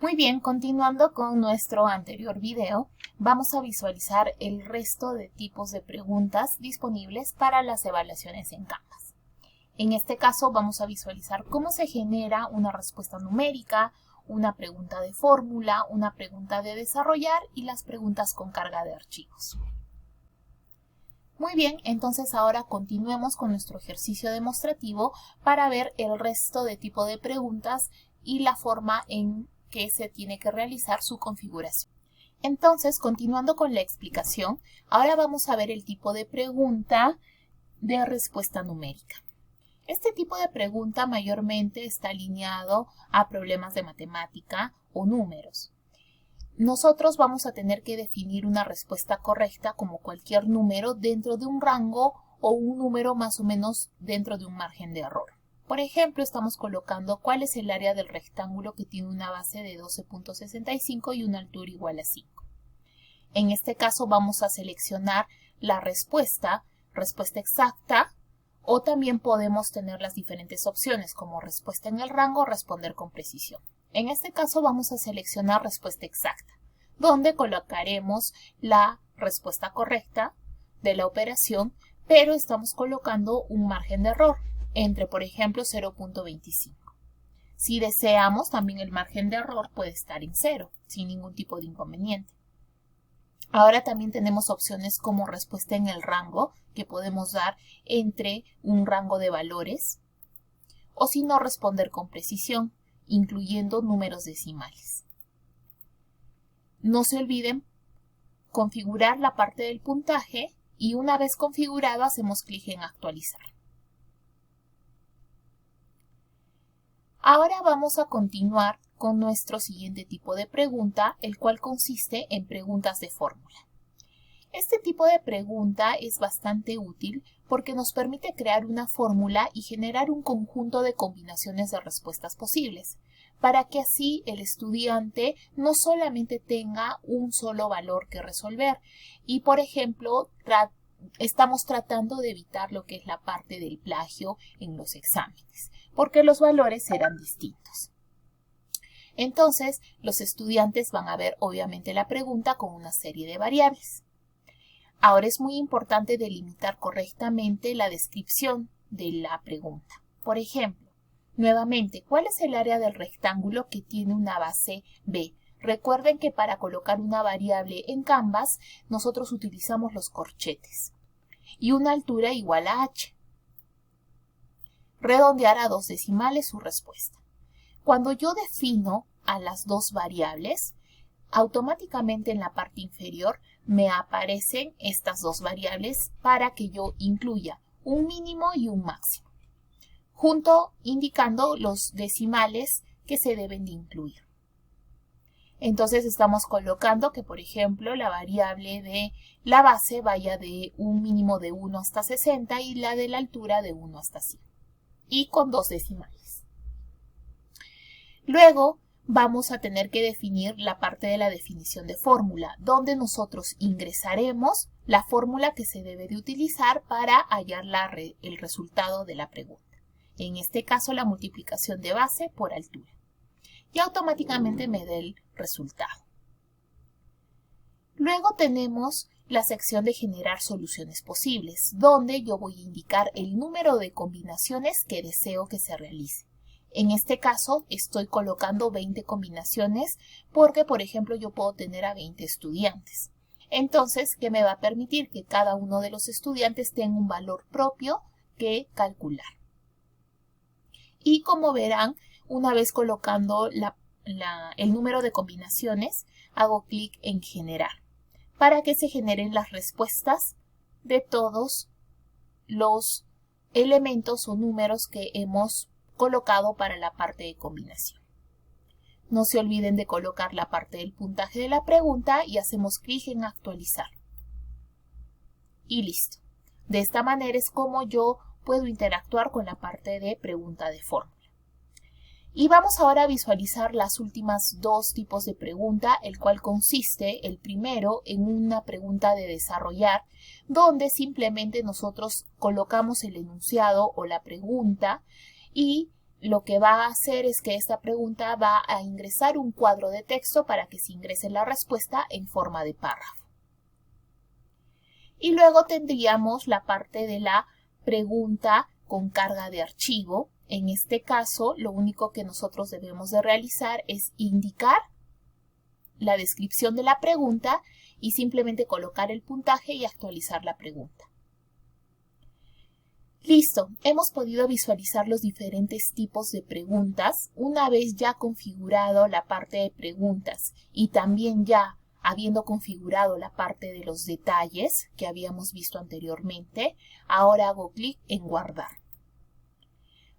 Muy bien, continuando con nuestro anterior video, vamos a visualizar el resto de tipos de preguntas disponibles para las evaluaciones en Canvas. En este caso vamos a visualizar cómo se genera una respuesta numérica, una pregunta de fórmula, una pregunta de desarrollar y las preguntas con carga de archivos. Muy bien, entonces ahora continuemos con nuestro ejercicio demostrativo para ver el resto de tipo de preguntas y la forma en que se tiene que realizar su configuración. Entonces, continuando con la explicación, ahora vamos a ver el tipo de pregunta de respuesta numérica. Este tipo de pregunta mayormente está alineado a problemas de matemática o números. Nosotros vamos a tener que definir una respuesta correcta como cualquier número dentro de un rango o un número más o menos dentro de un margen de error. Por ejemplo, estamos colocando cuál es el área del rectángulo que tiene una base de 12.65 y una altura igual a 5. En este caso vamos a seleccionar la respuesta exacta, o también podemos tener las diferentes opciones como respuesta en el rango o responder con precisión. En este caso vamos a seleccionar respuesta exacta, donde colocaremos la respuesta correcta de la operación, pero estamos colocando un margen de error entre, por ejemplo, 0.25. Si deseamos, también el margen de error puede estar en 0, sin ningún tipo de inconveniente. Ahora también tenemos opciones como respuesta en el rango, que podemos dar entre un rango de valores, o si no, responder con precisión, incluyendo números decimales. No se olviden configurar la parte del puntaje y una vez configurado hacemos clic en actualizar. Ahora vamos a continuar con nuestro siguiente tipo de pregunta, el cual consiste en preguntas de fórmula. Este tipo de pregunta es bastante útil porque nos permite crear una fórmula y generar un conjunto de combinaciones de respuestas posibles, para que así el estudiante no solamente tenga un solo valor que resolver y, por ejemplo, estamos tratando de evitar lo que es la parte del plagio en los exámenes, porque los valores serán distintos. Entonces, los estudiantes van a ver obviamente la pregunta con una serie de variables. Ahora es muy importante delimitar correctamente la descripción de la pregunta. Por ejemplo, nuevamente, ¿cuál es el área del rectángulo que tiene una base B? Recuerden que para colocar una variable en Canvas, nosotros utilizamos los corchetes y una altura igual a h. Redondear a 2 decimales su respuesta. Cuando yo defino a las dos variables, automáticamente en la parte inferior me aparecen estas dos variables para que yo incluya un mínimo y un máximo, junto indicando los decimales que se deben de incluir. Entonces estamos colocando que, por ejemplo, la variable de la base vaya de un mínimo de 1 hasta 60 y la de la altura de 1 hasta 100, y con 2 decimales. Luego vamos a tener que definir la parte de la definición de fórmula, donde nosotros ingresaremos la fórmula que se debe de utilizar para hallar el resultado de la pregunta. En este caso, la multiplicación de base por altura. Y automáticamente me da el resultado. Luego tenemos la sección de generar soluciones posibles, donde yo voy a indicar el número de combinaciones que deseo que se realice. En este caso estoy colocando 20 combinaciones porque, por ejemplo, yo puedo tener a 20 estudiantes. Entonces, ¿qué me va a permitir? Que cada uno de los estudiantes tenga un valor propio que calcular. Y como verán, una vez colocando el número de combinaciones, hago clic en generar para que se generen las respuestas de todos los elementos o números que hemos colocado para la parte de combinación. No se olviden de colocar la parte del puntaje de la pregunta y hacemos clic en actualizar. Y listo. De esta manera es como yo puedo interactuar con la parte de pregunta de fórmula. Y vamos ahora a visualizar las últimas dos tipos de pregunta, el cual consiste, el primero, en una pregunta de desarrollar, donde simplemente nosotros colocamos el enunciado o la pregunta y lo que va a hacer es que esta pregunta va a ingresar un cuadro de texto para que se ingrese la respuesta en forma de párrafo. Y luego tendríamos la parte de la pregunta con carga de archivo. En este caso, lo único que nosotros debemos de realizar es indicar la descripción de la pregunta y simplemente colocar el puntaje y actualizar la pregunta. Listo, hemos podido visualizar los diferentes tipos de preguntas. Una vez ya configurado la parte de preguntas y también ya habiendo configurado la parte de los detalles que habíamos visto anteriormente, ahora hago clic en guardar.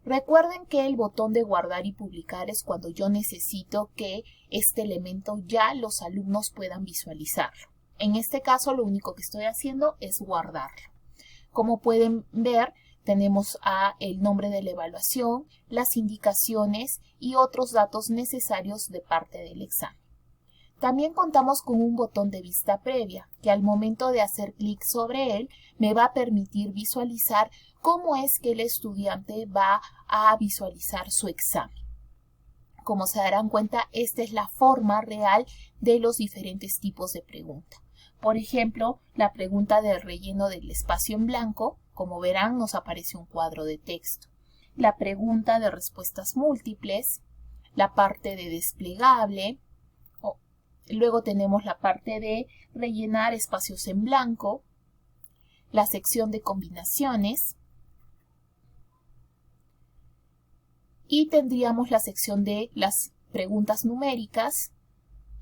Recuerden que el botón de guardar y publicar es cuando yo necesito que este elemento ya los alumnos puedan visualizarlo. En este caso lo único que estoy haciendo es guardarlo. Como pueden ver, tenemos el nombre de la evaluación, las indicaciones y otros datos necesarios de parte del examen. También contamos con un botón de vista previa, que al momento de hacer clic sobre él me va a permitir visualizar cómo es que el estudiante va a visualizar su examen. Como se darán cuenta, esta es la forma real de los diferentes tipos de pregunta. Por ejemplo, la pregunta de relleno del espacio en blanco, como verán, nos aparece un cuadro de texto. La pregunta de respuestas múltiples, la parte de desplegable, luego tenemos la parte de rellenar espacios en blanco, la sección de combinaciones y tendríamos la sección de las preguntas numéricas,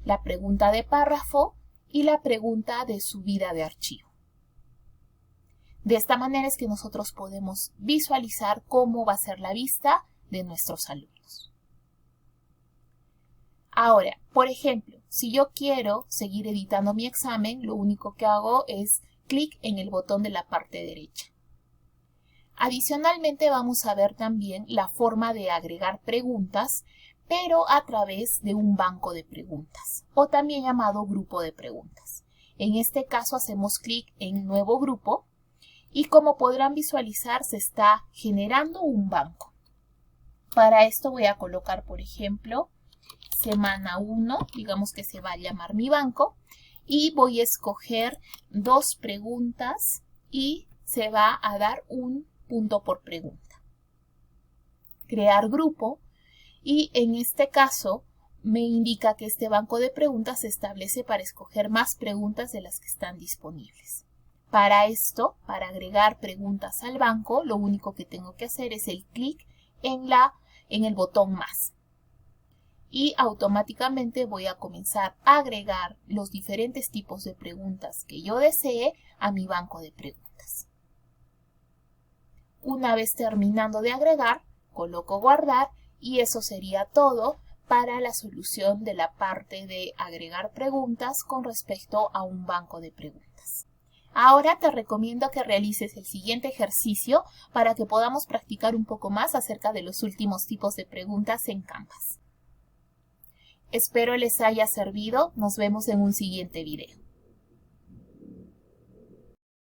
la pregunta de párrafo y la pregunta de subida de archivo. De esta manera es que nosotros podemos visualizar cómo va a ser la vista de nuestros alumnos. Ahora, por ejemplo, si yo quiero seguir editando mi examen, lo único que hago es clic en el botón de la parte derecha. Adicionalmente vamos a ver también la forma de agregar preguntas, pero a través de un banco de preguntas, o también llamado grupo de preguntas. En este caso hacemos clic en Nuevo Grupo y como podrán visualizar se está generando un banco. Para esto voy a colocar, por ejemplo, semana 1, digamos que se va a llamar mi banco, y voy a escoger 2 preguntas y se va a dar un punto por pregunta. Crear grupo y en este caso me indica que este banco de preguntas se establece para escoger más preguntas de las que están disponibles. Para esto, para agregar preguntas al banco, lo único que tengo que hacer es el clic en el botón más. Y automáticamente voy a comenzar a agregar los diferentes tipos de preguntas que yo desee a mi banco de preguntas. Una vez terminando de agregar, coloco guardar y eso sería todo para la solución de la parte de agregar preguntas con respecto a un banco de preguntas. Ahora te recomiendo que realices el siguiente ejercicio para que podamos practicar un poco más acerca de los últimos tipos de preguntas en Canvas. Espero les haya servido. Nos vemos en un siguiente video.